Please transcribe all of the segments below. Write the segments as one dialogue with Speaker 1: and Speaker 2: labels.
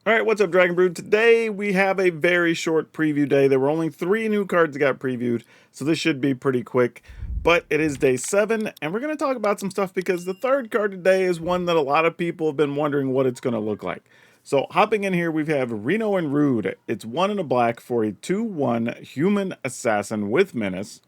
Speaker 1: All right, what's up, Dragon Brood? Today we have a very short preview day. There were only 3 new cards that got previewed, so this should be pretty quick. But it is day 7, and we're going to talk about some stuff because the third card today is one that a lot of people have been wondering what it's going to look like. So hopping in here, we have Reno and Rude. It's 1 and a black for a 2/1 human assassin with menace.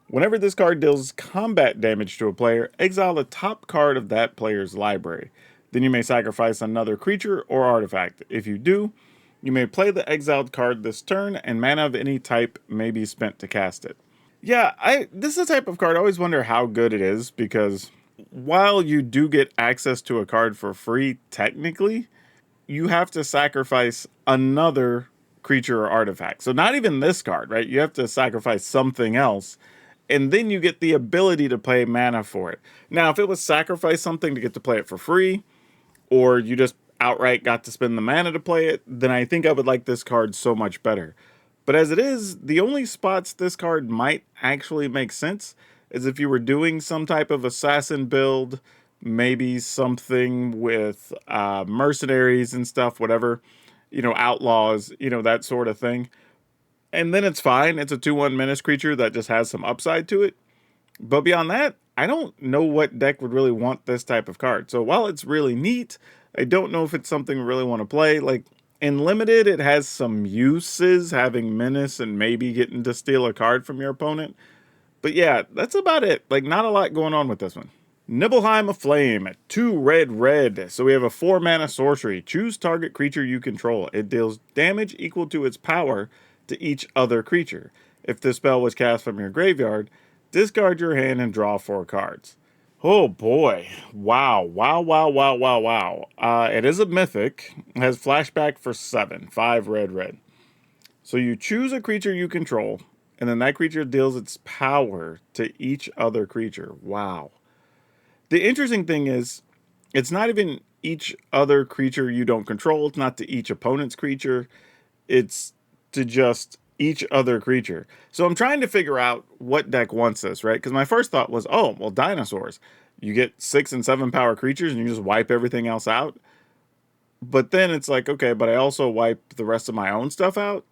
Speaker 1: Whenever this card deals combat damage to a player, exile the top card of that player's library. Then you may sacrifice another creature or artifact. If you do, you may play the exiled card this turn, and mana of any type may be spent to cast it. Yeah, this is a type of card I always wonder how good it is, because while you do get access to a card for free, technically, you have to sacrifice another creature or artifact. So not even this card, right? You have to sacrifice something else, and then you get the ability to pay mana for it. Now, if it was sacrifice something to get to play it for free, or you just outright got to spend the mana to play it, then I think I would like this card so much better. But as it is, the only spots this card might actually make sense is if you were doing some type of assassin build, maybe something with mercenaries and stuff, whatever, outlaws, that sort of thing. And then it's fine. It's a 2/1 menace creature that just has some upside to it. But beyond that, I don't know what deck would really want this type of card. So while it's really neat, I don't know if it's something we really want to play. Like, in limited, it has some uses, having menace and maybe getting to steal a card from your opponent. But yeah, that's about it. Like, not a lot going on with this one. Nibbleheim of Flame, 2 red. So we have a 4-mana sorcery. Choose target creature you control. It deals damage equal to its power to each other creature. If this spell was cast from your graveyard, discard your hand and draw 4 cards. Oh boy. Wow. It is a mythic. It has flashback for 7. 5 red. So you choose a creature you control, and then that creature deals its power to each other creature. Wow. The interesting thing is, it's not even each other creature you don't control. It's not to each opponent's creature. It's to just each other creature. So I'm trying to figure out what deck wants this, right? Because my first thought was, oh, well, dinosaurs. You get 6 and 7 power creatures and you just wipe everything else out. But then it's like, okay, but I also wipe the rest of my own stuff out.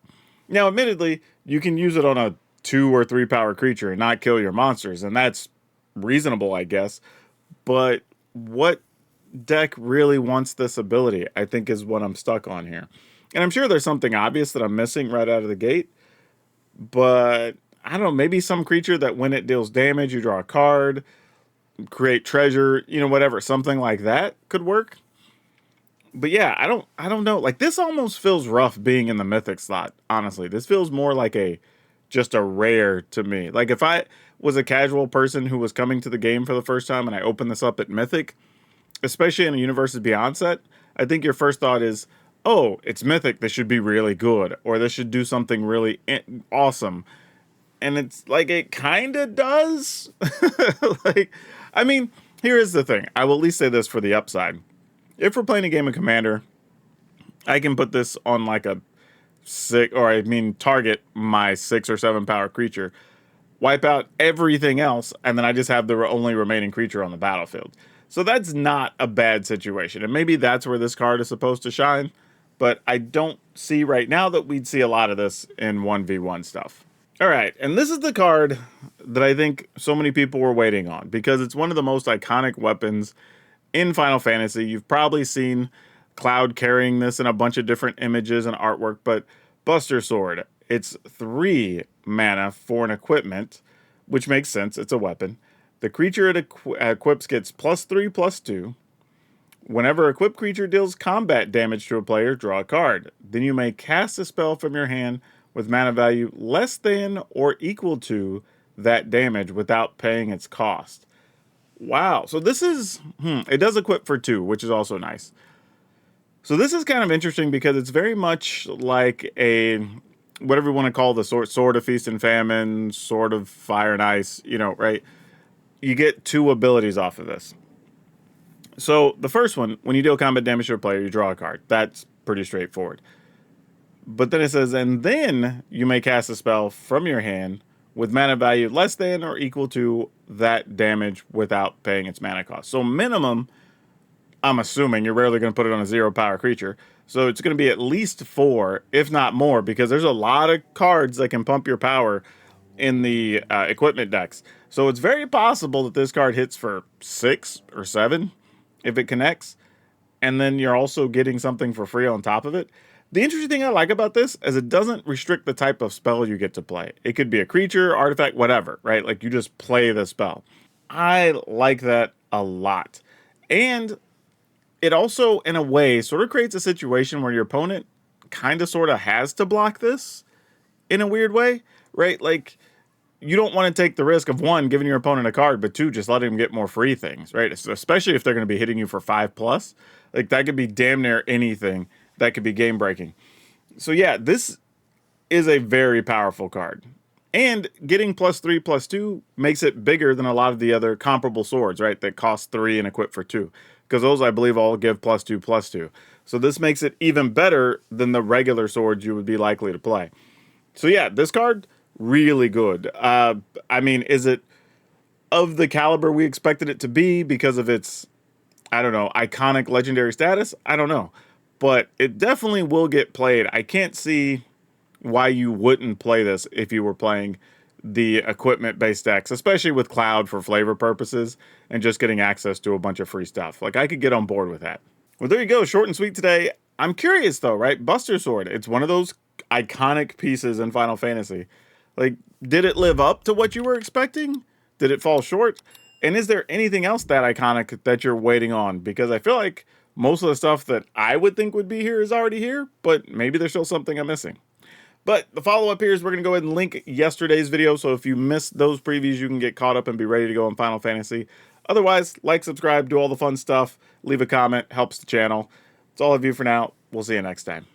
Speaker 1: Now, admittedly, you can use it on a 2 or 3 power creature and not kill your monsters, and that's reasonable, I guess. But what deck really wants this ability, I think, is what I'm stuck on here. And I'm sure there's something obvious that I'm missing right out of the gate. But I don't know, maybe some creature that when it deals damage, you draw a card, create treasure, whatever, something like that could work. But yeah, I don't know. Like, this almost feels rough being in the mythic slot, honestly. This feels more like just a rare to me. Like, if I was a casual person who was coming to the game for the first time and I opened this up at Mythic, especially in a Universes Beyond set, I think your first thought is, oh, it's Mythic, this should be really good, or this should do something really awesome. And it's like, it kind of does. Like, I mean, here is the thing. I will at least say this for the upside. If we're playing a game of Commander, I can put this on like a 6, or I mean, target my 6 or 7 power creature, wipe out everything else, and then I just have the only remaining creature on the battlefield. So that's not a bad situation. And maybe that's where this card is supposed to shine. But I don't see right now that we'd see a lot of this in 1v1 stuff. All right, and this is the card that I think so many people were waiting on, because it's one of the most iconic weapons in Final Fantasy. You've probably seen Cloud carrying this in a bunch of different images and artwork, but Buster Sword, it's 3 mana for an equipment, which makes sense, it's a weapon. The creature it equips gets +3/+2. Whenever a equipped creature deals combat damage to a player, draw a card. Then you may cast a spell from your hand with mana value less than or equal to that damage without paying its cost. Wow. So this is, it does equip for 2, which is also nice. So this is kind of interesting because it's very much like a, whatever you want to call the sword of Feast and Famine, Sword of Fire and Ice, right? You get 2 abilities off of this. So the first one, when you deal combat damage to a player, you draw a card. That's pretty straightforward. But then it says, and then you may cast a spell from your hand with mana value less than or equal to that damage without paying its mana cost. So minimum, I'm assuming you're rarely going to put it on a 0 power creature. So it's going to be at least 4, if not more, because there's a lot of cards that can pump your power in the equipment decks. So it's very possible that this card hits for 6 or 7 if it connects. And then you're also getting something for free on top of it. The interesting thing I like about this is it doesn't restrict the type of spell you get to play. It could be a creature, artifact, whatever, right? Like you just play the spell. I like that a lot. And it also, in a way, sort of creates a situation where your opponent kind of sort of has to block this in a weird way, right? Like, you don't want to take the risk of, 1, giving your opponent a card, but 2, just letting them get more free things, right? Especially if they're going to be hitting you for 5+. Like, that could be damn near anything that could be game breaking. So, yeah, this is a very powerful card. And getting +3/+2 makes it bigger than a lot of the other comparable swords, right? That cost 3 and equip for 2. Because those, I believe, all give +2/+2. So this makes it even better than the regular swords you would be likely to play. So yeah, this card, really good. I mean, is it of the caliber we expected it to be because of its, I don't know, iconic legendary status? I don't know. But it definitely will get played. I can't see why you wouldn't play this if you were playing the equipment-based decks, especially with Cloud for flavor purposes and just getting access to a bunch of free stuff. Like, I could get on board with that. Well, there you go. Short and sweet today. I'm curious, though, right? Buster Sword. It's one of those iconic pieces in Final Fantasy. Like, did it live up to what you were expecting? Did it fall short? And is there anything else that iconic that you're waiting on? Because I feel like most of the stuff that I would think would be here is already here, but maybe there's still something I'm missing. But the follow-up here is we're going to go ahead and link yesterday's video, so if you missed those previews, you can get caught up and be ready to go in Final Fantasy. Otherwise, like, subscribe, do all the fun stuff, leave a comment, helps the channel. That's all I have for now. We'll see you next time.